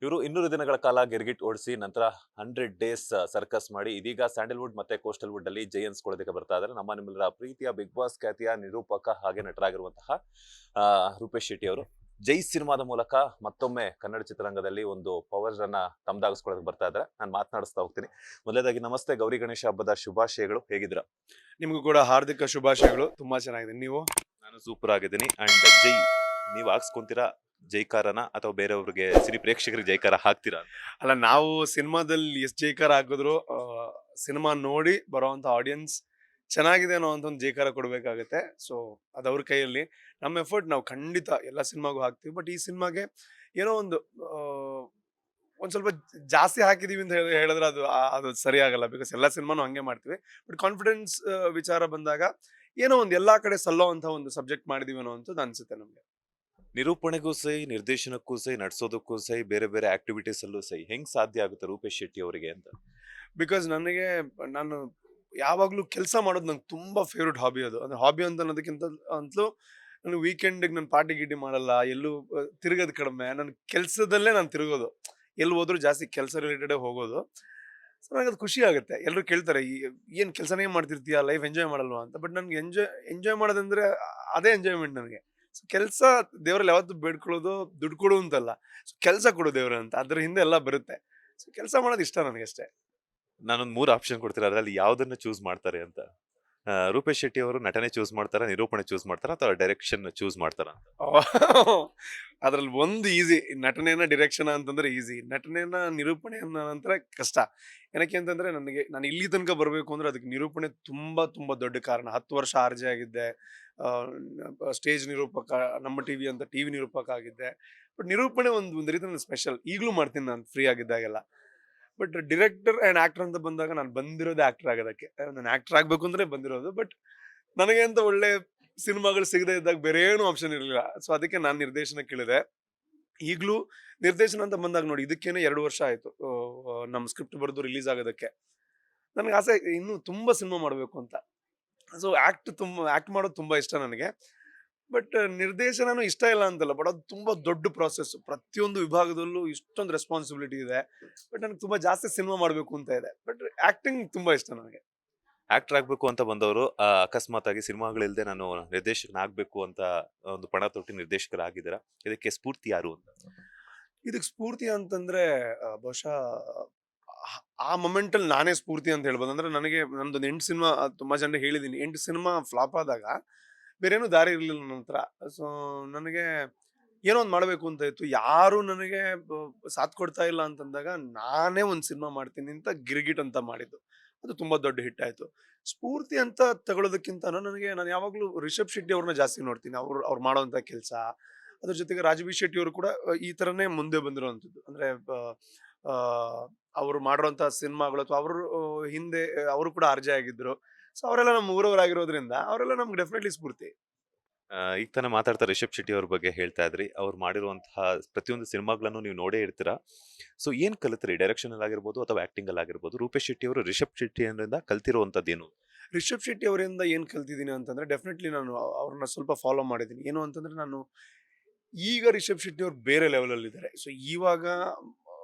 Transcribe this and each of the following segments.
ಇವರು 200 ದಿನಗಳ ಕಾಲ ಗಿರ್ಗಿಟ್ ಓಡಿಸಿ ನಂತರ 100 ಡೇಸ್ ಸರ್ಕಸ್ ಮಾಡಿ ಇದೀಗ ಸ್ಯಾಂಡಲ್ವುಡ್ ಮತ್ತೆ ಕೋಸ್ಟಲ್ ವುಡ್ ಅಲ್ಲಿ ಜೈ ಅನ್ಸ್ಕೊಳ್ಳೋದಕ್ಕೆ ಬರ್ತಾ ಇದ್ದಾರೆ. ನಮ್ಮ ನಿಮ್ಮೆಲ್ಲರ ಪ್ರೀತಿಯ ಬಿಗ್ ಬಾಸ್ ಖ್ಯಾತಿಯ ನಿರೂಪಕ ಹಾಗೆ ನಟರಾಗಿರುವಂತಹ ರೂಪೇಶ್ ಶೆಟ್ಟಿ ಅವರು ಜೈ ಸಿನಿಮಾದ ಮೂಲಕ ಮತ್ತೊಮ್ಮೆ ಕನ್ನಡ ಚಿತ್ರರಂಗದಲ್ಲಿ ಒಂದು ಪವರ್ ಅನ್ನ ತಮ್ದಾಗಿಸ್ಕೊಳ್ಳೋದಕ್ಕೆ ಬರ್ತಾ ಇದ್ದಾರೆ. ನಾನು ಮಾತನಾಡಿಸ್ತಾ ಹೋಗ್ತೀನಿ. ಮೊದಲೇದಾಗಿ ನಮಸ್ತೆ, ಗೌರಿ ಗಣೇಶ ಹಬ್ಬದ ಶುಭಾಶಯಗಳು. ಹೇಗಿದ್ದೀರಾ? ನಿಮಗೂ ಕೂಡ ಹಾರ್ದಿಕ ಶುಭಾಶಯಗಳು. ತುಂಬಾ ಚೆನ್ನಾಗಿದ್ದೀನಿ. ನೀವು? ನಾನು ಸೂಪರ್ ಆಗಿದ್ದೀನಿ. ಅಂಡ್ ಜೈ ನೀವು ಹಾಕ್ಸ್ಕೊಂತೀರಾ ಜೈಕಾರನ ಅಥವಾ ಬೇರೆಯವ್ರಿಗೆ ಸಿನಿ ಪ್ರೇಕ್ಷಕರಿಗೆ ಜೈಕಾರ ಹಾಕ್ತೀರಾ? ಅಲ್ಲ, ನಾವು ಸಿನಿಮಾದಲ್ಲಿ ಎಷ್ಟು ಜೈಕಾರ ಹಾಕಿದ್ರು ಸಿನಿಮಾ ನೋಡಿ ಬರೋವಂಥ ಆಡಿಯನ್ಸ್ ಚೆನ್ನಾಗಿದೆ ಅನ್ನೋ ಅಂತ ಒಂದು ಜೈಕಾರ ಕೊಡಬೇಕಾಗತ್ತೆ. ಸೊ ಅದವ್ರ ಕೈಯಲ್ಲಿ. ನಮ್ಮ ಎಫರ್ಟ್ ನಾವು ಖಂಡಿತ ಎಲ್ಲ ಸಿನಿಮಾಗೂ ಹಾಕ್ತೀವಿ. ಬಟ್ ಈ ಸಿನಿಮಾಗೆ ಏನೋ ಒಂದು ಒಂದು ಸ್ವಲ್ಪ ಜಾಸ್ತಿ ಹಾಕಿದೀವಿ ಅಂತ ಹೇಳಿದ್ರೆ ಅದು ಸರಿ ಆಗಲ್ಲ. ಬಿಕಾಸ್ ಎಲ್ಲ ಸಿನಿಮಾನು ಹಂಗೆ ಮಾಡ್ತೀವಿ. ಬಟ್ ಕಾನ್ಫಿಡೆನ್ಸ್ ವಿಚಾರ ಬಂದಾಗ ಏನೋ ಒಂದು ಎಲ್ಲಾ ಕಡೆ ಸಲ್ಲೋ ಅಂತ ಒಂದು ಸಬ್ಜೆಕ್ಟ್ ಮಾಡಿದೀವಿ ಅನ್ನೋ ಅಂಥದ್ದು ಅನ್ಸುತ್ತೆ ನಮ್ಗೆ. ನಿರೂಪಣೆಗೂ ಸೈ, ನಿರ್ದೇಶನಕ್ಕೂ ಸೈ, ನಡ್ಸೋದಕ್ಕೂ ಸೈ, ಬೇರೆ ಬೇರೆ ಆಕ್ಟಿವಿಟೀಸ್ ಅಲ್ಲೂ ಸೈ, ಹೆಂಗ್ ಸಾಧ್ಯ ಆಗುತ್ತೆ ರೂಪೇಶ್ ಶೆಟ್ಟಿ ಅವರಿಗೆ ಅಂತ? ಬಿಕಾಸ್ ನಾನು ಯಾವಾಗ್ಲೂ ಕೆಲಸ ಮಾಡೋದು ನಂಗೆ ತುಂಬಾ ಫೇವ್ರೆಟ್ ಹಾಬಿ. ಅದು ಅಂದ್ರೆ ಹಾಬಿ ಅಂತ ಅನ್ನೋದಕ್ಕಿಂತ ಅಂತಲೂ ನಾನು ವೀಕೆಂಡಿಗೆ ನಾನು ಪಾರ್ಟಿ ಗಿಟಿ ಮಾಡಲ್ಲ, ಎಲ್ಲೂ ತಿರುಗೋದು ಕಡಿಮೆ. ನನ್ನ ಕೆಲಸದಲ್ಲೇ ನಾನು ತಿರುಗೋದು. ಎಲ್ಲಿ ಹೋದ್ರು ಜಾಸ್ತಿ ಕೆಲಸ ರಿಲೇಟೆಡ್ ಹೋಗೋದು. ಸೊ ನನಗೆ ಅದು ಖುಷಿ ಆಗುತ್ತೆ. ಎಲ್ಲರೂ ಕೇಳ್ತಾರೆ, ಏನ್ ಕೆಲಸನೇ ಮಾಡ್ತಿರ್ತೀಯ, ಲೈಫ್ ಎಂಜಾಯ್ ಮಾಡಲ್ವಾ ಅಂತ. ಬಟ್ ನನ್ಗೆ ಎಂಜಾಯ್ ಮಾಡೋದಂದ್ರೆ ಅದೇ ಎಂಜಾಯ್ಮೆಂಟ್ ನನಗೆ. ಸೊ ಕೆಲಸ ದೇವ್ರಲ್ಲಿ ಯಾವತ್ತು ಬೇಡ್ಕೊಳ್ಳೋದು ದುಡ್ಡು ಕೊಡು ಅಂತಲ್ಲ, ಸೊ ಕೆಲಸ ಕೊಡು ದೇವ್ರ ಅಂತ. ಅದ್ರ ಹಿಂದೆ ಎಲ್ಲ ಬರುತ್ತೆ. ಸೊ ಕೆಲಸ ಮಾಡೋದು ಇಷ್ಟ ನನಗೆ ಅಷ್ಟೇ. ನಾನೊಂದ್ 3 ಆಪ್ಷನ್ ಕೊಡ್ತೀನಿ, ಅದ್ರಲ್ಲಿ ಯಾವ್ದನ್ನ ಚೂಸ್ ಮಾಡ್ತಾರೆ ಅಂತ. ರೂಪೇಶ್ ಶೆಟ್ಟಿ ಅವರು ನಟನೆ ಚೂಸ್ ಮಾಡ್ತಾರ, ನಿರೂಪಣೆ ಚೂಸ್ ಮಾಡ್ತಾರ, ಅಥವಾ ಡೈರೆಕ್ಷನ್ ಚೂಸ್ ಮಾಡ್ತಾರ ಅಂತ? ಅದ್ರಲ್ಲಿ ಒಂದು ಈಸಿ. ನಟನೆನ ಡಿರೆಕ್ಷನ್ ಅಂತಂದ್ರೆ ಈಸಿ, ನಟನೆನ ನಿರೂಪಣೆ ಅನ್ನೋ ನಂತರ ಕಷ್ಟ. ಏನಕ್ಕೆ ಅಂತಂದ್ರೆ ನಾನು ಇಲ್ಲಿ ತನಕ ಬರಬೇಕು ಅಂದ್ರೆ ಅದಕ್ಕೆ ನಿರೂಪಣೆ ತುಂಬಾ ತುಂಬಾ ದೊಡ್ಡ ಕಾರಣ. 10 ವರ್ಷ ಆರ್ಜೆ ಆಗಿದ್ದೆ, ಸ್ಟೇಜ್ ನಿರೂಪಕ, ನಮ್ಮ ಟಿವಿ ಅಂತ ಟಿವಿ ನಿರೂಪಕ ಆಗಿದ್ದೆ. ಬಟ್ ನಿರೂಪಣೆ ಒಂದು ರೀತಿ ಸ್ಪೆಷಲ್. ಈಗಲೂ ಮಾಡ್ತೀನಿ ನಾನು ಫ್ರೀ ಆಗಿದ್ದಾಗೆಲ್ಲ. ಬಟ್ ಡೈರೆಕ್ಟರ್ ಅಂಡ್ ಆಕ್ಟರ್ ಅಂತ ಬಂದಾಗ ನಾನು ಬಂದಿರೋದೇ ಆಕ್ಟರ್ ಆಗೋದಕ್ಕೆ. ನಾನು ಆಕ್ಟರ್ ಆಗ್ಬೇಕು ಅಂದ್ರೆ ಬಂದಿರೋದು. ಬಟ್ ನನಗೆ ಅಂತ ಒಳ್ಳೆ ಸಿನಿಮಾಗಳು ಸಿಗದೆ ಇದ್ದಾಗ ಬೇರೆ ಏನು ಆಪ್ಷನ್ ಇರಲಿಲ್ಲ. ಸೊ ಅದಕ್ಕೆ ನಾನು ನಿರ್ದೇಶನ ಕೇಳಿದೆ. ಈಗಲೂ ನಿರ್ದೇಶನ ಅಂತ ಬಂದಾಗ ನೋಡಿ, ಇದಕ್ಕೇನೆ 2 ವರ್ಷ ಆಯ್ತು ನಮ್ಮ ಸ್ಕ್ರಿಪ್ಟ್ ಬರೆದು ರಿಲೀಸ್ ಆಗೋದಕ್ಕೆ. ನನಗೆ ಆಸೆ ಇನ್ನೂ ತುಂಬಾ ಸಿನಿಮಾ ಮಾಡಬೇಕು ಅಂತ. ಸೊ ಆಕ್ಟ್ ಮಾಡೋದು ತುಂಬಾ ಇಷ್ಟ ನನಗೆ. ಬಟ್ ನಿರ್ದೇಶನನೂ ಇಷ್ಟ ಇಲ್ಲ ಅಂತಲ್ಲ, ಬಟ್ ಅದು ತುಂಬಾ ದೊಡ್ಡ ಪ್ರಾಸೆಸ್. ಪ್ರತಿಯೊಂದು ವಿಭಾಗದಲ್ಲೂ ಇಷ್ಟೊಂದು ರೆಸ್ಪಾನ್ಸಿಬಿಲಿಟಿ ಇದೆ. ಬಟ್ ನನಗೆ ತುಂಬಾ ಜಾಸ್ತಿ ಸಿನಿಮಾ ಮಾಡಬೇಕು ಅಂತ ಇದೆ. ಬಟ್ ಆಕ್ಟಿಂಗ್ ತುಂಬಾ ಇಷ್ಟ ನನಗೆ. ಆಕ್ಟರ್ ಆಗ್ಬೇಕು ಅಂತ ಬಂದವರು ಅಕಸ್ಮಾತ್ ಆಗಿ ಸಿನಿಮಾಗಳಿಲ್ದೆ ನಾನು ನಿರ್ದೇಶಕನಾಗ್ಬೇಕು ಅಂತ ಒಂದು ಪಣ ತೊಟ್ಟಿ ನಿರ್ದೇಶಕರಾಗಿದ್ದೀರಾ. ಇದಕ್ಕೆ ಸ್ಫೂರ್ತಿ ಯಾರು ಅಂತ? ಇದಕ್ಕೆ ಸ್ಫೂರ್ತಿ ಅಂತಂದ್ರೆ ಬಹುಶಃ ಆ ಮೊಮೆಂಟ್ ಅಲ್ಲಿ ನಾನೇ ಸ್ಫೂರ್ತಿ ಅಂತ ಹೇಳ್ಬೋದು. ಅಂದ್ರೆ ನನಗೆ ನಂದೊಂದು 8 ಸಿನಿಮಾ, ತುಂಬಾ ಜನರಿಗೆ ಹೇಳಿದೀನಿ, 8 ಸಿನಿಮಾ ಫ್ಲಾಪ್ ಆದಾಗ ಬೇರೇನು ದಾರಿ ಇರ್ಲಿಲ್ಲ ನನ್ನ ಹತ್ರ. ಸೊ ನನಗೆ ಏನೋ ಒಂದು ಮಾಡ್ಬೇಕು ಅಂತ ಇತ್ತು. ಯಾರು ನನಗೆ ಸಾಥ್ ಕೊಡ್ತಾ ಇಲ್ಲ ಅಂತಂದಾಗ ನಾನೇ ಒಂದು ಸಿನಿಮಾ ಮಾಡ್ತೀನಿ ಅಂತ ಗಿರ್ಗಿಟ್ ಅಂತ ಮಾಡಿದ್ದು. ಅದು ತುಂಬಾ ದೊಡ್ಡ ಹಿಟ್ ಆಯ್ತು. ಸ್ಫೂರ್ತಿ ಅಂತ ತಗೊಳ್ಳೋದಕ್ಕಿಂತ ನಾನು ಯಾವಾಗ್ಲೂ ರಿಷಬ್ ಶೆಟ್ಟಿ ಅವ್ರನ್ನ ಜಾಸ್ತಿ ನೋಡ್ತೀನಿ. ಅವ್ರು ಮಾಡುವಂತ ಕೆಲಸ. ಅದ್ರ ಜೊತೆಗೆ ರಾಜಬಿ ಶೆಟ್ಟಿ ಅವರು ಕೂಡ ಈ ತರನೇ ಮುಂದೆ ಬಂದಿರುವಂತದ್ದು. ಅಂದ್ರೆ ಆ ಅವ್ರು ಮಾಡಿರುವಂತ ಸಿನಿಮಾಗಳು ಅಥವಾ ಅವರು ಹಿಂದೆ ಅವರು ಕೂಡ ಆರ್ಜೆ ಆಗಿದ್ರು. ಸೊ ಅವರೆಲ್ಲ ನಮ್ಮ ಊರವರಾಗಿರೋದ್ರಿಂದ ಅವರೆಲ್ಲ ನಮ್ಗೆ ಡೆಫಿನೆಟ್ಲಿ ಸ್ಫೂರ್ತಿ. ಈಗ ತಾನೇ ಮಾತಾಡ್ತಾ ರಿಷಬ್ ಶೆಟ್ಟಿ ಅವ್ರ ಬಗ್ಗೆ ಹೇಳ್ತಾ ಇದ್ರಿ. ಅವ್ರು ಮಾಡಿರುವಂತಹ ಪ್ರತಿಯೊಂದು ಸಿನಿಮಾಗಳನ್ನು ನೀವು ನೋಡೇ ಇರ್ತೀರಾ. ಸೊ ಏನ್ ಕಲಿತ್ರಿ ಡೈರೆಕ್ಷನ್ ಅಲ್ಲಿ ಆಗಿರ್ಬೋದು ಅಥವಾ ಆಕ್ಟಿಂಗ್ ಅಲ್ಲಿ ಆಗಿರ್ಬೋದು? ರೂಪೇಶ್ ಶೆಟ್ಟಿ ಅವರು ರಿಷಬ್ ಶೆಟ್ಟಿ ಅವರಿಂದ ಕಲ್ತಿರುವಂತದ್ದೇನು? ರಿಷಬ್ ಶೆಟ್ಟಿ ಅವರಿಂದ ಏನ್ ಕಲ್ತಿದ್ದೀನಿ ಅಂತಂದ್ರೆ ಡೆಫಿನೆಟ್ಲಿ ನಾನು ಅವ್ರನ್ನ ಸ್ವಲ್ಪ ಫಾಲೋ ಮಾಡಿದ್ದೀನಿ. ಏನು ಅಂತಂದ್ರೆ ಈಗ ರಿಷಬ್ ಶೆಟ್ಟಿ ಅವ್ರು ಬೇರೆ ಲೆವೆಲ್ ಅಲ್ಲಿ ಇದ್ದಾರೆ. ಸೊ ಇವಾಗ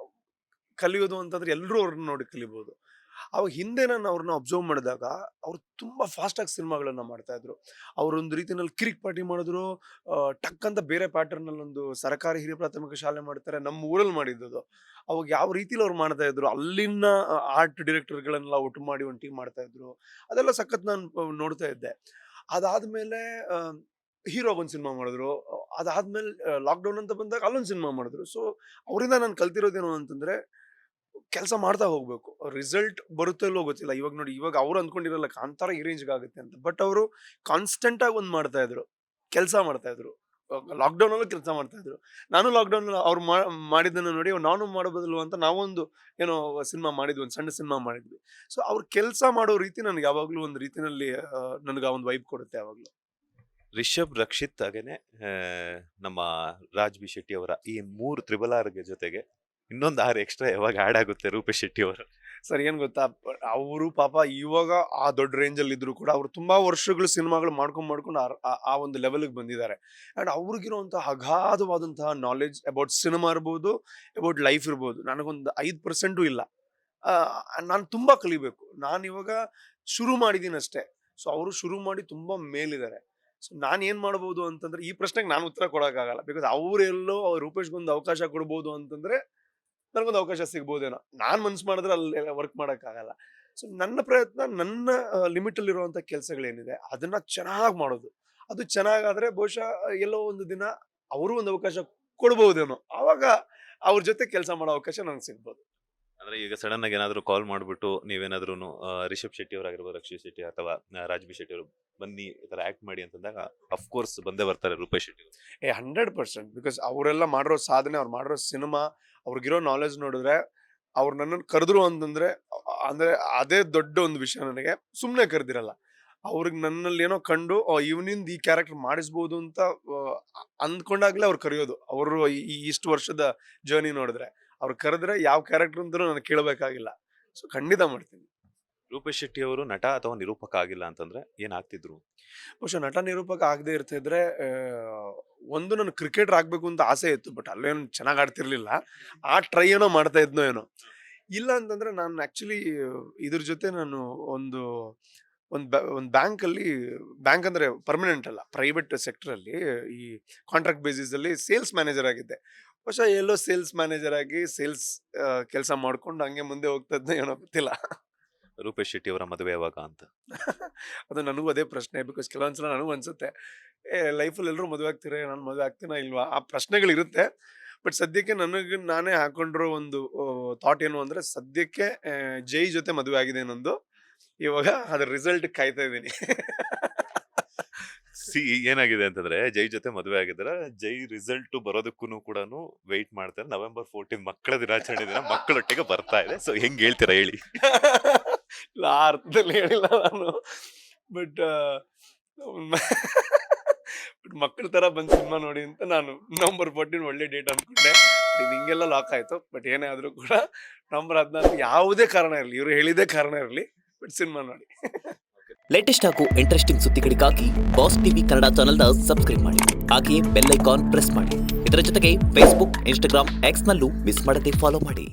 ಕಲಿಯೋದು ಅಂತಂದ್ರೆ ಎಲ್ಲರೂ ಅವ್ರನ್ನ ನೋಡಿ ಕಲಿಬಹುದು. ಅವಾಗ ಹಿಂದೆ ನಾನು ಅವ್ರನ್ನ ಅಬ್ಸರ್ವ್ ಮಾಡಿದಾಗ ಅವ್ರು ತುಂಬಾ ಫಾಸ್ಟ್ ಆಗಿ ಸಿನಿಮಾಗಳನ್ನ ಮಾಡ್ತಾ ಇದ್ರು. ಅವ್ರೊಂದು ರೀತಿನಲ್ಲಿ ಕಿರಿಕ್ ಪಾರ್ಟಿ ಮಾಡಿದ್ರು. ಟಕ್ ಅಂತ ಬೇರೆ ಪ್ಯಾಟರ್ನ್ ಅಲ್ಲಿ ಒಂದು ಸರ್ಕಾರಿ ಹಿರಿಯ ಪ್ರಾಥಮಿಕ ಶಾಲೆ ಮಾಡ್ತಾರೆ, ನಮ್ಮ ಊರಲ್ಲಿ ಮಾಡಿದ್ದು. ಅವಾಗ ಯಾವ ರೀತಿಲಿ ಅವ್ರು ಮಾಡ್ತಾ ಇದ್ರು, ಅಲ್ಲಿನ ಆರ್ಟ್ ಡೈರೆಕ್ಟರ್ ಗಳನ್ನೆಲ್ಲ ಒಟ್ಟು ಮಾಡಿ ಒಂದು ಟೀಮ್ ಮಾಡ್ತಾ ಇದ್ರು. ಅದೆಲ್ಲ ಸಖತ್ ನಾನು ನೋಡ್ತಾ ಇದ್ದೆ. ಅದಾದ್ಮೇಲೆ ಹೀರೋಗ್ ಒಂದು ಸಿನಿಮಾ ಮಾಡಿದ್ರು. ಅದಾದ್ಮೇಲೆ ಲಾಕ್ಡೌನ್ ಅಂತ ಬಂದಾಗ ಅಲ್ಲೊಂದು ಸಿನಿಮಾ ಮಾಡಿದ್ರು. ಸೊ ಅವರಿಂದ ನಾನು ಕಲ್ತಿರೋದೇನು ಅಂತಂದ್ರೆ ಕೆಲಸ ಮಾಡ್ತಾ ಹೋಗ್ಬೇಕು. ರಿಸಲ್ಟ್ ಬರುತ್ತೋ ಇಲ್ವೋ ಗೊತ್ತಿಲ್ಲ. ಇವಾಗ ನೋಡಿ, ಇವಾಗ ಅವ್ರು ಅಂದ್ಕೊಂಡಿರಲ್ಲ ಕಾಂತಾರ ಈ ರೇಂಜ್‌ಗೆ ಆಗುತ್ತೆ ಅಂತ. ಬಟ್ ಅವರು ಕಾನ್ಸ್ಟೆಂಟ್ ಆಗಿ ಒಂದ್ ಮಾಡ್ತಾ ಇದ್ರು. ಕೆಲಸ ಮಾಡ್ತಾ ಇದ್ರು. ಲಾಕ್‌ಡೌನ್ ಅಲ್ಲೂ ಕೆಲಸ ಮಾಡ್ತಾ ಇದ್ರು. ನಾನು ಲಾಕ್‌ಡೌನ್ ಅವ್ರು ಮಾಡಿದ್ದನ್ನ ನೋಡಿ ನಾನು ಮಾಡಬಹುದಲ್ವಾ ಅಂತ ನಾವೊಂದು ಏನೋ ಸಿನಿಮಾ ಮಾಡಿದ್ವಿ. ಒಂದು ಸಣ್ಣ ಸಿನಿಮಾ ಮಾಡಿದ್ವಿ. ಸೊ ಅವ್ರು ಕೆಲಸ ಮಾಡೋ ರೀತಿ ನನಗೆ ಯಾವಾಗ್ಲೂ ಒಂದು ರೀತಿನಲ್ಲಿ ನನಗೆ ಆ ಒಂದು ವೈಬ್ ಕೊಡುತ್ತೆ ಯಾವಾಗ್ಲೂ. ರಿಷಬ್, ರಕ್ಷಿತ್ ಹಾಗೇನೆ ನಮ್ಮ ರಾಜ್ ಬಿ ಶೆಟ್ಟಿ ಅವರ ಈ 3 ತ್ರಿಬಲ್ ಆರ್ ಜೊತೆಗೆ ಇನ್ನೊಂದು 6 ಎಕ್ಸ್ಟ್ರಾ ಯಾವಾಗ ಆಡ್ ಆಗುತ್ತೆ ರೂಪೇಶ್ ಶೆಟ್ಟಿ ಅವರು? ಸರ್ ಏನ್ ಗೊತ್ತಾ, ಅವರು ಪಾಪ ಇವಾಗ ಆ ದೊಡ್ಡ ರೇಂಜಲ್ಲಿ ಇದ್ರು ಕೂಡ ಅವ್ರು ತುಂಬಾ ವರ್ಷಗಳು ಸಿನಿಮಾಗಳು ಮಾಡ್ಕೊಂಡು ಆ ಒಂದು ಲೆವೆಲ್ಗೆ ಬಂದಿದ್ದಾರೆ. ಅಂಡ್ ಅವ್ರಿಗಿರುವಂತಹ ಅಗಾಧವಾದಂತಹ ನಾಲೆಡ್ಜ್ ಅಬೌಟ್ ಸಿನಿಮಾ ಇರ್ಬೋದು, ಅಬೌಟ್ ಲೈಫ್ ಇರ್ಬೋದು, ನನಗೊಂದು 5% ಇಲ್ಲ. ನಾನು ತುಂಬಾ ಕಲಿಬೇಕು. ನಾನು ಇವಾಗ ಶುರು ಮಾಡಿದೀನಿ ಅಷ್ಟೇ. ಸೊ ಅವರು ಶುರು ಮಾಡಿ ತುಂಬಾ ಮೇಲಿದ್ದಾರೆ. ಸೊ ನಾನು ಏನ್ ಮಾಡ್ಬೋದು ಅಂತಂದ್ರೆ, ಈ ಪ್ರಶ್ನೆಗೆ ನಾನು ಉತ್ತರ ಕೊಡಕ್ಕಾಗಲ್ಲ. ಬಿಕಾಸ್ ಅವರೆಲ್ಲೋ ರೂಪೇಶ್ಗೊಂದು ಅವಕಾಶ ಕೊಡ್ಬೋದು ಅಂತಂದ್ರೆ ನನಗೊಂದು ಅವಕಾಶ ಸಿಗ್ಬೋದೇನೋ. ನಾನ್ ಮನ್ಸು ಮಾಡಿದ್ರೆ ಅಲ್ಲಿ ವರ್ಕ್ ಮಾಡಕ್ಕಾಗಲ್ಲ. ಸೊ ನನ್ನ ಪ್ರಯತ್ನ, ನನ್ನ ಲಿಮಿಟ್ ಅಲ್ಲಿ ಇರುವಂತ ಕೆಲಸಗಳೇನಿದೆ ಅದನ್ನ ಚೆನ್ನಾಗಿ ಮಾಡೋದು. ಅದು ಚೆನ್ನಾಗಾದ್ರೆ ಬಹುಶಃ ಎಲ್ಲೋ ಒಂದು ದಿನ ಅವರು ಒಂದು ಅವಕಾಶ ಕೊಡ್ಬಹುದೇನೋ. ಅವಾಗ ಅವ್ರ ಜೊತೆ ಕೆಲಸ ಮಾಡೋ ಅವಕಾಶ ನಂಗೆ ಸಿಗ್ಬೋದು. ಅಂದ್ರೆ ಈಗ ಸಡನ್ ಆಗಿ ಏನಾದ್ರು ಕಾಲ್ ಮಾಡ್ಬಿಟ್ಟು ನೀವೇನಾದ್ರೂ ರಿಷಬ್ ಶೆಟ್ಟಿ ಅವರಾಗಿರ್ಬೋದು, ರಕ್ಷಿತ್ ಶೆಟ್ಟಿ ಅಥವಾ ರಾಜ್ಬಿ ಶೆಟ್ಟಿ ಅವರು ಬನ್ನಿ ಈ ತರ ಆಕ್ಟ್ ಮಾಡಿ ಅಂತಂದಾಗ ಅಫ್ಕೋರ್ಸ್ ಬಂದೇ ಬರ್ತಾರೆ ರೂಪೇಶ್ ಶೆಟ್ಟಿ ಅವರು. 100%. ಬಿಕಾಸ್ ಅವರೆಲ್ಲ ಮಾಡಿರೋ ಸಾಧನೆ, ಅವ್ರು ಮಾಡಿರೋ ಸಿನಿಮಾ, ಅವ್ರಿಗಿರೋ ನಾಲೆಜ್ ನೋಡಿದ್ರೆ, ಅವ್ರು ನನ್ನನ್ನು ಕರೆದ್ರು ಅಂತಂದ್ರೆ ಅಂದ್ರೆ ಅದೇ ದೊಡ್ಡ ಒಂದು ವಿಷಯ. ನನಗೆ ಸುಮ್ಮನೆ ಕರೆದಿರಲ್ಲ. ಅವ್ರಿಗೆ ನನ್ನಲ್ಲಿ ಏನೋ ಕಂಡು ಇವನಿಂದ ಈ ಕ್ಯಾರೆಕ್ಟರ್ ಮಾಡಿಸ್ಬೋದು ಅಂತ ಅಂದ್ಕೊಂಡಾಗ್ಲೇ ಅವ್ರು ಕರೆಯೋದು. ಅವರು ಇಷ್ಟು ವರ್ಷದ ಜರ್ನಿ ನೋಡಿದ್ರೆ ಅವ್ರು ಕರೆದ್ರೆ ಯಾವ ಕ್ಯಾರೆಕ್ಟರ್ ಅಂತಲೂ ನಾನು ಕೇಳಬೇಕಾಗಿಲ್ಲ. ಸೊ ಖಂಡಿತ ಮಾಡ್ತೀನಿ. ರೂಪೇಶ್ ಶೆಟ್ಟಿ ಅವರು ನಟ ಅಥವಾ ನಿರೂಪಕ ಆಗಿಲ್ಲ ಅಂತಂದ್ರೆ ಏನಾಗ್ತಿದ್ರು? ಬಹುಶಃ ನಟ ನಿರೂಪಕ ಆಗದೆ ಇರ್ತಿದ್ರೆ ಒಂದು ನಾನು ಕ್ರಿಕೆಟರ್ ಆಗ್ಬೇಕು ಅಂತ ಆಸೆ ಇತ್ತು. ಬಟ್ ಅಲ್ಲೇನು ಚೆನ್ನಾಗಿ ಆಡ್ತಿರ್ಲಿಲ್ಲ. ಆ ಟ್ರೈ ಏನೋ ಮಾಡ್ತಾ ಇದ್ನೋ ಏನೋ. ಇಲ್ಲ ಅಂತಂದ್ರೆ ನಾನು ಆಕ್ಚುಲಿ ಇದ್ರ ಜೊತೆ ನಾನು ಒಂದು ಒಂದು ಬ್ಯಾಂಕ್ ಅಂದ್ರೆ ಪರ್ಮನೆಂಟ್ ಅಲ್ಲ, ಪ್ರೈವೇಟ್ ಸೆಕ್ಟರ್ ಅಲ್ಲಿ ಈ ಕಾಂಟ್ರಾಕ್ಟ್ ಬೇಸಿಸ್ ಅಲ್ಲಿ ಸೇಲ್ಸ್ ಮ್ಯಾನೇಜರ್ ಆಗಿದ್ದೆ. ಬಹುಶಃ ಎಲ್ಲೋ ಸೇಲ್ಸ್ ಮ್ಯಾನೇಜರ್ ಆಗಿ ಸೇಲ್ಸ್ ಕೆಲಸ ಮಾಡ್ಕೊಂಡು ಹಂಗೆ ಮುಂದೆ ಹೋಗ್ತಾ ಇದ್ನೋ ಏನೋ ಗೊತ್ತಿಲ್ಲ. ರೂಪೇಶ್ ಶೆಟ್ಟಿ ಅವರ ಮದುವೆ ಯಾವಾಗ ಅಂತ? ಅದು ನನಗೂ ಅದೇ ಪ್ರಶ್ನೆ. ಬಿಕಾಸ್ ಕೆಲವೊಂದ್ಸಲ ನನಗೂ ಅನ್ಸುತ್ತೆ, ಲೈಫಲ್ಲಿ ಎಲ್ಲರೂ ಮದುವೆ ಆಗ್ತಾರೆ, ನಾನು ಮದುವೆ ಆಗ್ತೀನಾ ಇಲ್ವಾ, ಆ ಪ್ರಶ್ನೆಗಳಿರುತ್ತೆ. ಬಟ್ ಸದ್ಯಕ್ಕೆ ನನಗೆ ನಾನೇ ಹಾಕೊಂಡಿರೋ ಒಂದು ಥಾಟ್ ಏನು ಅಂದ್ರೆ, ಸದ್ಯಕ್ಕೆ ಜೈ ಜೊತೆ ಮದುವೆ ಆಗಿದೆ ನಂದು. ಇವಾಗ ಅದ್ರ ರಿಸಲ್ಟ್ ಕಾಯ್ತಾ ಇದ್ದೀನಿ. ಏನಾಗಿದೆ ಅಂತಂದ್ರೆ ಜೈ ಜೊತೆ ಮದುವೆ ಆಗಿದ್ದಾರೆ. ಜೈ ರಿಸಲ್ಟ್ ಬರೋದಕ್ಕೂ ಕೂಡ ವೆಯ್ಟ್ ಮಾಡ್ತಾರೆ. November 14 ಮಕ್ಕಳ ದಿನಾಚರಣೆ ದಿನ ಮಕ್ಕಳೊಟ್ಟಿಗೆ ಬರ್ತಾ ಇದೆ. ಸೊ ಹೆಂಗ್ ಹೇಳ್ತೀರಾ ಹೇಳಿ? ಇಲ್ಲ, ಆ ಅರ್ಥದಲ್ಲಿ ಹೇಳಿಲ್ಲ ನಾನು. ಬಟ್ ಮಕ್ಕಳ ತರ ಬಂದ್ ಸಿನಿಮಾ ನೋಡಿ ಅಂತ ನಾನು November 14 ಒಳ್ಳೆ ಡೇಟ್ ಅನ್ಕೊಂಡೆ. ಇದು ಹಿಂಗೆಲ್ಲ ಲಾಕ್ ಆಯ್ತು. ಬಟ್ ಏನೇ ಆದ್ರೂ ಕೂಡ November 14 ಯಾವುದೇ ಕಾರಣ ಇರಲಿ, ಇವ್ರು ಹೇಳಿದೇ ಕಾರಣ ಇರಲಿ, ಬಟ್ ಸಿನಿಮಾ ನೋಡಿ. ಲೇಟೆಸ್ಟ್ ಹಾಗೂ ಇಂಟ್ರೆಸ್ಟಿಂಗ್ ಸುದ್ದಿಗಳಿಗಾಗಿ ಬಾಸ್ ಟಿವಿ ಕನ್ನಡ ಚಾನೆಲ್ನ ಸಬ್ಸ್ಕ್ರೈಬ್ ಮಾಡಿ. ಹಾಗೆಯೇ ಬೆಲ್ ಐಕಾನ್ ಪ್ರೆಸ್ ಮಾಡಿ. ಇದರ ಜೊತೆಗೆ ಫೇಸ್ಬುಕ್, ಇನ್ಸ್ಟಾಗ್ರಾಮ್, ಎಕ್ಸ್ನಲ್ಲೂ ಮಿಸ್ ಮಾಡದೆ ಫಾಲೋ ಮಾಡಿ.